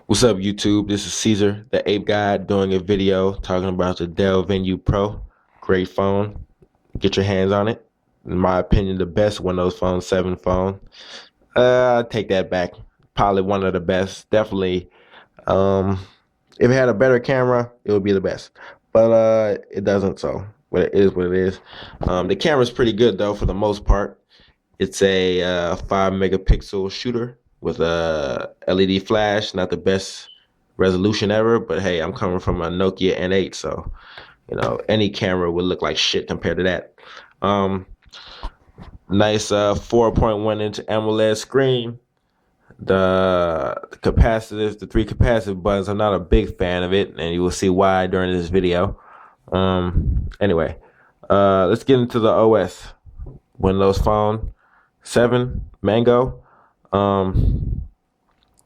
What's up, YouTube? This is Caesar, the Ape Guy, doing a video talking about the Dell Venue Pro. Great phone. Get your hands on it. In my opinion, the best Windows Phone 7 phone. I take that back. Probably one of the best. Definitely. Um, if it had a better camera, it would be the best. But it doesn't, so but it is what it is. The camera's pretty good though for the most part. It's a 5 megapixel shooter with a LED flash. Not the best resolution ever, but hey, I'm coming from a Nokia N8, so any camera would look like shit compared to that. Um, Nice 4.1-inch AMOLED screen. The three capacitive buttons. I'm not a big fan of it, and you will see why during this video. Anyway, let's get into the OS. Windows Phone 7 Mango. Um,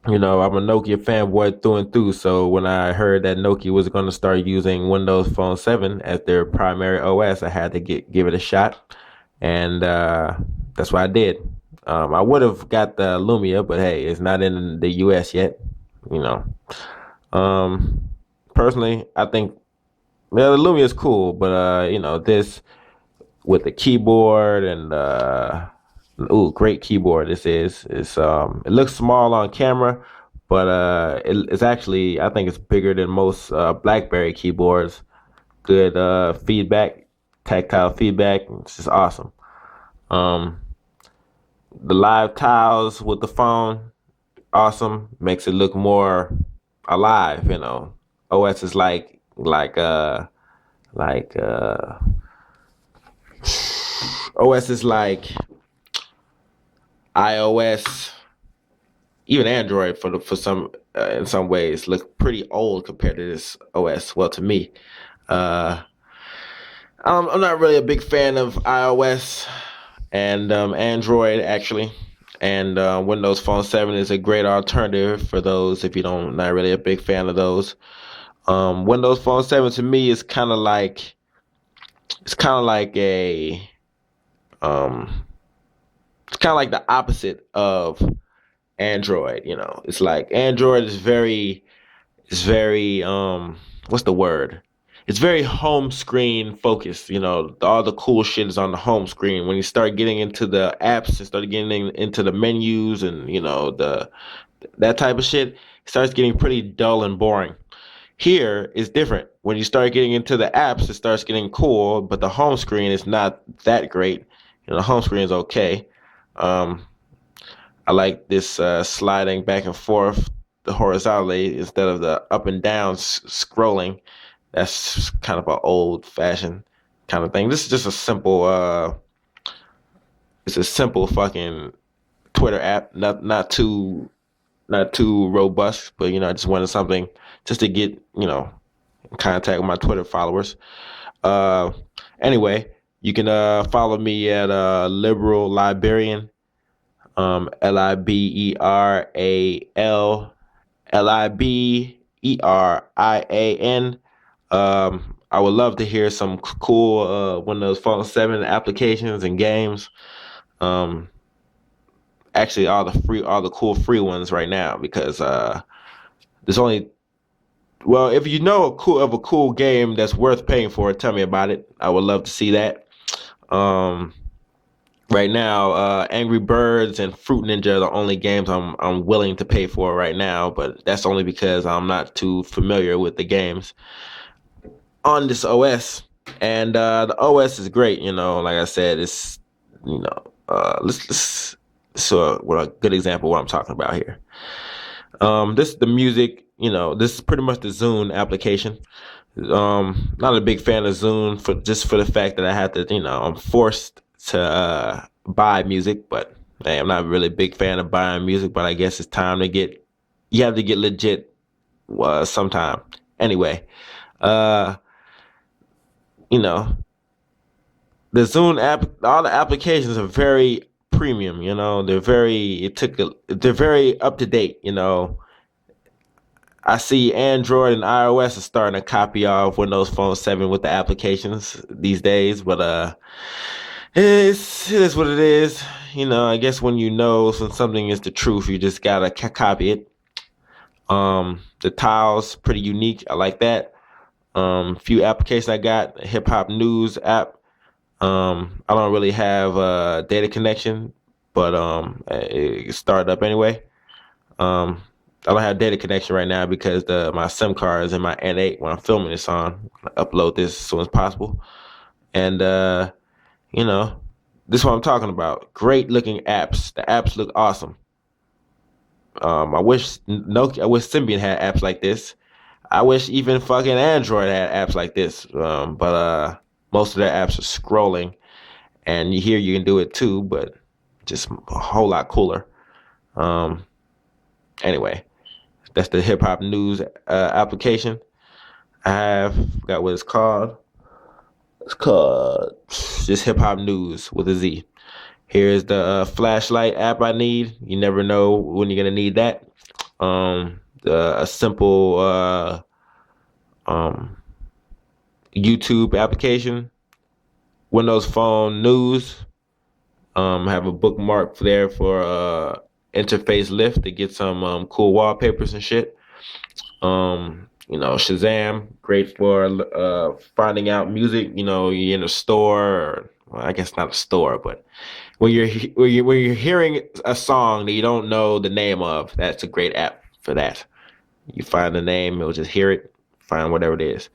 I'm a Nokia fanboy through and through. So when I heard that Nokia was going to start using Windows Phone 7 as their primary OS, I had to give it a shot, and that's what I did. I would have got the Lumia, but hey, it's not in the U.S. yet. You know, um, Personally, I think the Lumia is cool, but this with the keyboard and great keyboard this is. It looks small on camera, but it's actually, I think it's bigger than most BlackBerry keyboards. Good feedback, tactile feedback. It's just awesome. Um the live tiles with the phone, awesome. Makes it look more alive. OS is like OS is like iOS, even Android for some in some ways look pretty old compared to this OS. Well, to me, uh, I'm not really a big fan of iOS and Android actually. And Windows Phone 7 is a great alternative for those if you don't not really a big fan of those. Windows Phone 7 to me is kind of like a um, it's kind of like the opposite of Android. It's like Android is very what's the word? It's very home screen focused. All the cool shit is on the home screen. When you start getting into the apps and start getting into the menus and the that type of shit, it starts getting pretty dull and boring. Here is different. When you start getting into the apps, it starts getting cool, but the home screen is not that great. The home screen is okay. Um, I like this sliding back and forth the horizontally instead of the up and down scrolling. That's kind of an old fashioned kind of thing. This is just a simple it's a simple fucking Twitter app. Not too robust, but I just wanted something just to get, in contact with my Twitter followers. Uh anyway, you can follow me at liberal librarian, LIBERALLIBERIAN. I would love to hear some cool Windows Phone 7 applications and games. Um, Actually, all the cool free ones right now because there's only well, if you know a cool game that's worth paying for, tell me about it. I would love to see that. Um, right now, Angry Birds and Fruit Ninja are the only games I'm willing to pay for right now, but that's only because I'm not too familiar with the games on this OS. And the OS is great. Like I said, it's let's so what a good example of what I'm talking about here. This is the music. This is pretty much the Zune application. Not a big fan of Zune for the fact that I have to, I'm forced to buy music, but hey, I'm not really a big fan of buying music, but I guess it's time to you have to get legit sometime. Anyway, uh, you know, the Zune app, all the applications are very premium, they're very up to date. I see Android and iOS are starting to copy off Windows Phone 7 with the applications these days, but it is what it is. I guess when something is the truth, you just gotta copy it. The tiles pretty unique. I like that. Few applications I got. Hip hop news app. I don't really have a data connection, but it started up anyway. Um, I don't have data connection right now because my SIM card is in my N8 when I'm filming this on. I upload this as soon as possible, and you know, this is what I'm talking about. Great looking apps. The apps look awesome. I wish Symbian had apps like this. I wish even fucking Android had apps like this. But most of their apps are scrolling, and here you can do it too, but just a whole lot cooler. Um, anyway, that's the hip hop news application. I have forgot what it's called. It's called just hip hop news with a Z. Here's the flashlight app I need. You never know when you're gonna need that. A simple um, YouTube application, Windows Phone News. Have a bookmark there for interface lift to get some cool wallpapers and shit. Shazam, great for finding out music. You know, you're in a store, or, well, I guess not a store, but when you're hearing a song that you don't know the name of, that's a great app for that. You find the name, it'll just hear it, find whatever it is.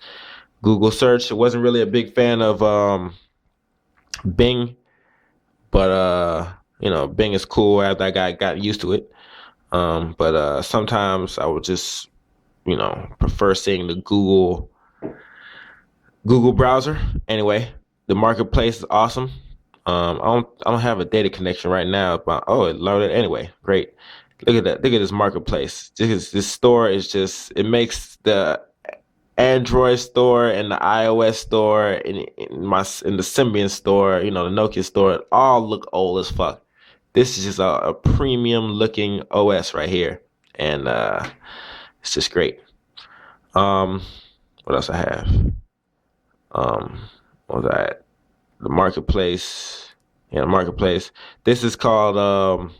Google search. I wasn't really a big fan of Bing, but Bing is cool after I got used to it. But sometimes I would just prefer seeing the Google browser. Anyway, the marketplace is awesome. I don't have a data connection right now, but it loaded anyway. Great. Look at that. Look at this marketplace. This store is just, it makes the Android store and the iOS store in the Symbian store, the Nokia store, all look old as fuck. This is just a premium looking OS right here, and it's just great. Um, what else I have? What was that? The marketplace. Yeah, the marketplace. This is called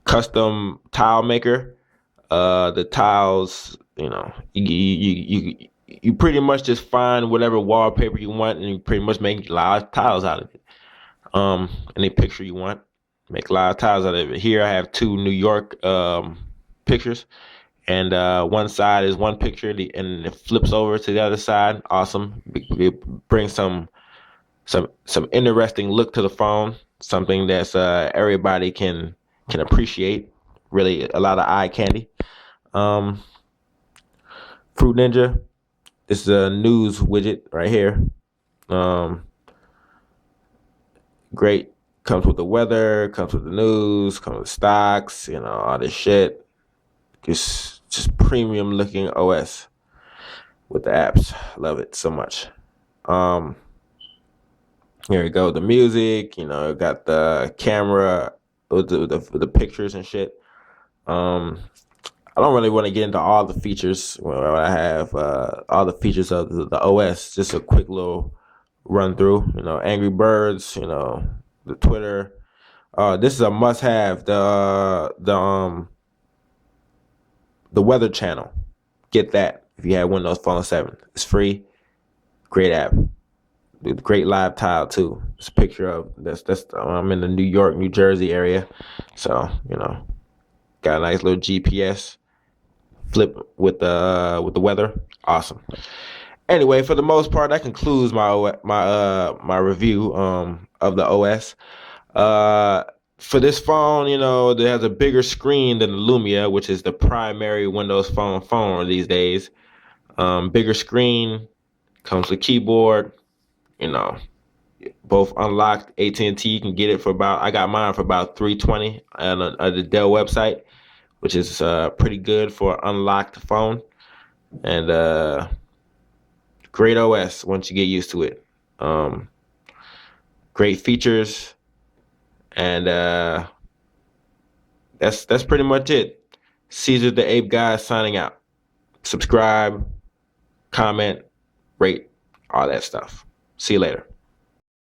Custom Tile Maker. The tiles, you pretty much just find whatever wallpaper you want, and you pretty much make live tiles out of it. Any picture you want, make live tiles out of it. Here I have two New York pictures, and one side is one picture, and it flips over to the other side. Awesome. It brings some interesting look to the phone. Something that's everybody can appreciate. Really, a lot of eye candy. Um, Fruit Ninja. This is a news widget right here. Great. Comes with the weather, comes with the news, comes with stocks, all this shit. Just premium looking OS with the apps. Love it so much. Here we go. The music, got the camera with the pictures and shit. I don't really want to get into all the features. Well, I have all the features of the OS. Just a quick little run through. Angry Birds. The Twitter. This is a must-have. The Weather Channel. Get that if you have Windows Phone 7. It's free. Great app. Great live tile too. It's a picture of that's. I'm in the New York, New Jersey area, so got a nice little GPS flip with the weather. Awesome. Anyway, for the most part, that concludes my review of the OS. For this phone, it has a bigger screen than the Lumia, which is the primary Windows phone these days. Bigger screen, comes with keyboard. Both unlocked. AT&T, you can get it for I got mine for about $320 on the Dell website, which is pretty good for unlocked phone. And great OS once you get used to it. Great features, and that's pretty much it. Caesar the Ape Guy signing out. Subscribe, comment, rate, all that stuff. See you later.